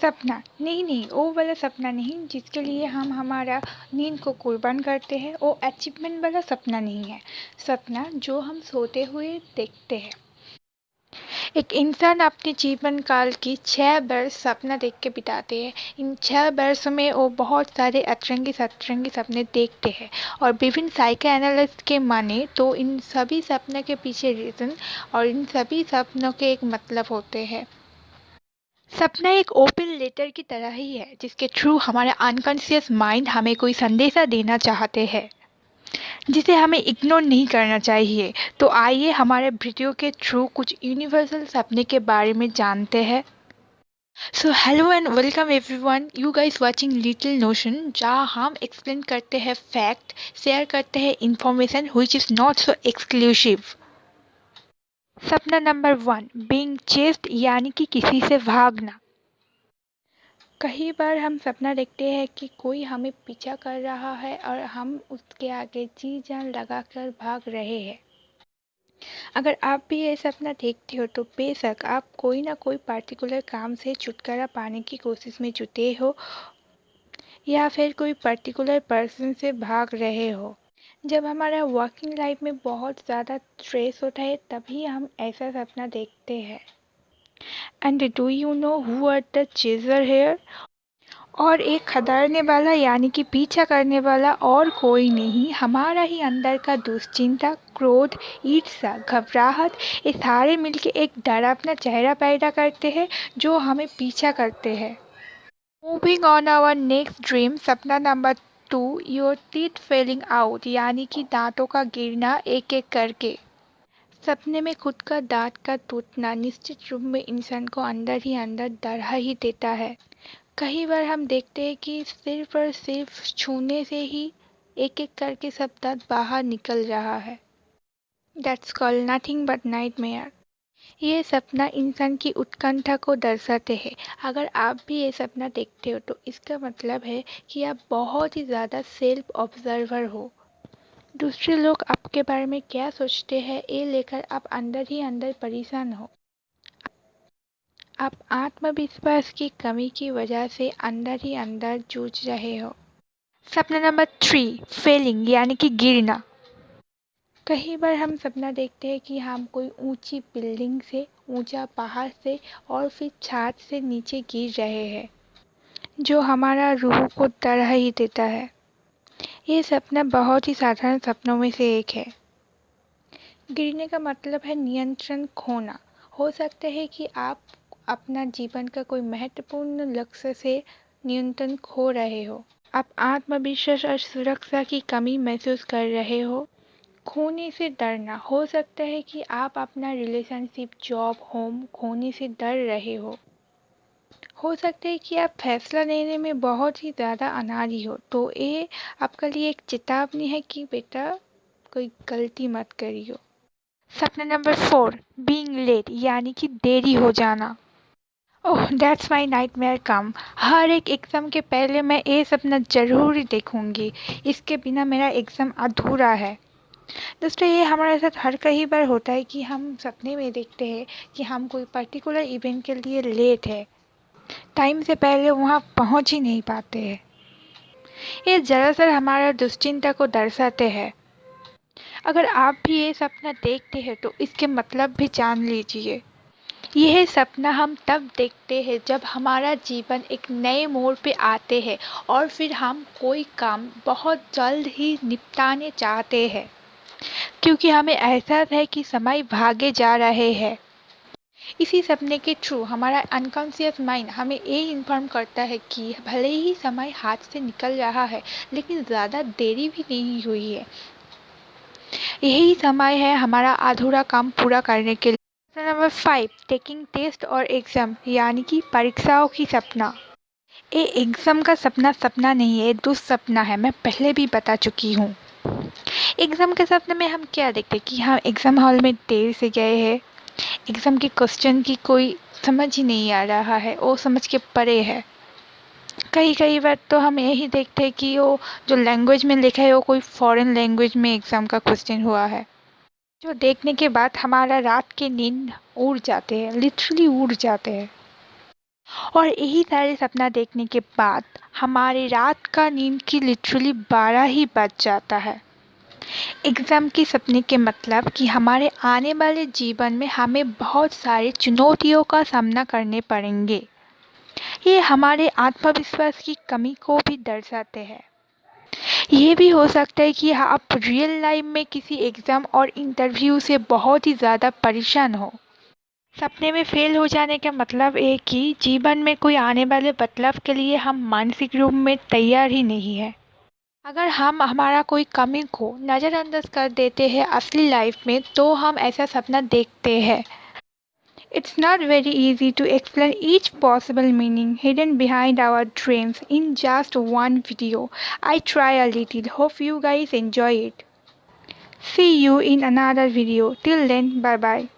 सपना नहीं नहीं, वो वाला सपना नहीं जिसके लिए हम हमारा नींद को कुर्बान करते हैं। वो अचीवमेंट वाला सपना नहीं है। सपना जो हम सोते हुए देखते हैं। एक इंसान अपने जीवन काल की 6 वर्ष सपना देख के बिताते हैं। इन 6 वर्ष में वो बहुत सारे अतरंगी सतरंगी सपने देखते हैं और विभिन्न साइको एनालिस्ट के माने तो इन सभी सपनों के पीछे रीज़न और इन सभी सपनों के एक मतलब होते हैं। सपना एक ओपन लेटर की तरह ही है जिसके थ्रू हमारा अनकॉन्शियस माइंड हमें कोई संदेशा देना चाहते हैं जिसे हमें इग्नोर नहीं करना चाहिए। तो आइए हमारे वीडियो के थ्रू कुछ यूनिवर्सल सपने के बारे में जानते हैं। So hello and welcome everyone, you guys watching little notion, जहाँ हम एक्सप्लेन करते हैं फैक्ट, शेयर करते हैं information which is not so exclusive. सपना नंबर 1, बीइंग चेस्ड यानी कि किसी से भागना। कई बार हम सपना देखते हैं कि कोई हमें पीछा कर रहा है और हम उसके आगे जी जान लगाकर भाग रहे हैं। अगर आप भी ये सपना देखते हो तो बेशक आप कोई ना कोई पर्टिकुलर काम से छुटकारा पाने की कोशिश में जुटे हो या फिर कोई पर्टिकुलर पर्सन से भाग रहे हो। जब हमारा वर्किंग लाइफ में बहुत ज़्यादा स्ट्रेस होता है तभी हम ऐसा सपना देखते हैं। And do you know who are the chaser here? और एक खदेड़ने वाला यानी कि पीछा करने वाला और कोई नहीं, हमारा ही अंदर का दुश्चिंता, क्रोध, ईर्ष्या, घबराहट, ये सारे मिलके एक डरावना चेहरा पैदा करते हैं जो हमें पीछा करते हैं। Moving on our next dream, सपना number 2, your teeth falling out यानी कि दांतों का गिरना एक एक करके। सपने में खुद का दांत का टूटना निश्चित रूप में इंसान को अंदर ही अंदर डरा ही देता है। कई बार हम देखते हैं कि सिर्फ और सिर्फ छूने से ही एक एक करके सब दांत बाहर निकल रहा है। That's called nothing but nightmare. ये सपना इंसान की उत्कंठा को दर्शाते हैं। अगर आप भी ये सपना देखते हो तो इसका मतलब है कि आप बहुत ही ज़्यादा सेल्फ ऑब्जर्वर हो। दूसरे लोग आपके बारे में क्या सोचते हैं ये लेकर आप अंदर ही अंदर परेशान हो। आप आत्मविश्वास की कमी की वजह से अंदर ही अंदर जूझ रहे हो। सपना नंबर 3, फेलिंग यानी कि गिरना। कई बार हम सपना देखते हैं कि हम कोई ऊंची बिल्डिंग से, ऊंचा पहाड़ से और फिर छत से नीचे गिर रहे हैं जो हमारा रूह को डरा ही देता है। ये सपना बहुत ही साधारण सपनों में से एक है। गिरने का मतलब है नियंत्रण खोना। हो सकता है कि आप अपना जीवन का कोई महत्वपूर्ण लक्ष्य से नियंत्रण खो रहे हो। आप आत्मविश्वास और सुरक्षा की कमी महसूस कर रहे हो। खोने से डरना, हो सकता है कि आप अपना रिलेशनशिप, जॉब, होम खोने से डर रहे हो सकता है कि आप फैसला लेने में बहुत ही ज़्यादा अनाड़ी हो। तो ये आपके लिए एक चेतावनी है कि बेटा कोई गलती मत करियो। सपना नंबर 4, बीइंग लेट यानी कि देरी हो जाना। ओह दैट्स माई नाइटमेयर कम। हर एक एग्ज़ाम के पहले मैं ये सपना ज़रूर देखूंगी, इसके बिना मेरा एग्ज़ाम अधूरा है। दोस्तों ये हमारे साथ हर कई बार होता है कि हम सपने में देखते हैं कि हम कोई पर्टिकुलर इवेंट के लिए लेट है, टाइम से पहले वहाँ पहुँच ही नहीं पाते हैं। ये दरअसल हमारा दुश्चिंता को दर्शाते हैं। अगर आप भी ये सपना देखते हैं तो इसके मतलब भी जान लीजिए। यह सपना हम तब देखते हैं जब हमारा जीवन एक नए मोड़ पे आते हैं और फिर हम कोई काम बहुत जल्द ही निपटाने चाहते हैं क्योंकि हमें एहसास है कि समय भागे जा रहे हैं। इसी सपने के थ्रू हमारा अनकॉन्शियस माइंड हमें ये इन्फॉर्म करता है कि भले ही समय हाथ से निकल रहा है लेकिन ज़्यादा देरी भी नहीं हुई है। यही समय है हमारा अधूरा काम पूरा करने के लिए। सपना नंबर 5, टेकिंग टेस्ट और एग्ज़ाम यानी कि परीक्षाओं की सपना। ये एग्ज़ाम का सपना सपना नहीं है, दुःसपना है। मैं पहले भी बता चुकी हूँ। एग्ज़ाम के सपने में हम क्या देखते हैं कि हम एग्ज़ाम हॉल में देर से गए हैं, एग्ज़ाम के क्वेश्चन की कोई समझ ही नहीं आ रहा है, वो समझ के परे है। कई बार तो हम यही देखते हैं कि वो जो लैंग्वेज में लिखा है वो कोई फॉरेन लैंग्वेज में एग्ज़ाम का क्वेश्चन हुआ है, जो देखने के बाद हमारा रात की नींद उड़ जाते हैं, लिटरली उड़ जाते हैं। और यही सारे सपना देखने के बाद हमारे रात का नींद की लिटरली 12 ही बज जाता है। एग्ज़ाम के सपने के मतलब कि हमारे आने वाले जीवन में हमें बहुत सारी चुनौतियों का सामना करने पड़ेंगे। ये हमारे आत्मविश्वास की कमी को भी दर्शाते हैं। ये भी हो सकता है कि आप रियल लाइफ में किसी एग्ज़ाम और इंटरव्यू से बहुत ही ज़्यादा परेशान हो। सपने में फेल हो जाने का मतलब है कि जीवन में कोई आने वाले बदलाव के लिए हम मानसिक रूप में तैयार ही नहीं है। अगर हम हमारा कोई कमी को नज़रअंदाज कर देते हैं असली लाइफ में, तो हम ऐसा सपना देखते हैं। It's not very easy to explain each possible meaning hidden behind our dreams in just one video. I try a little. Hope you guys enjoy it. See you in another video. Till then, bye bye.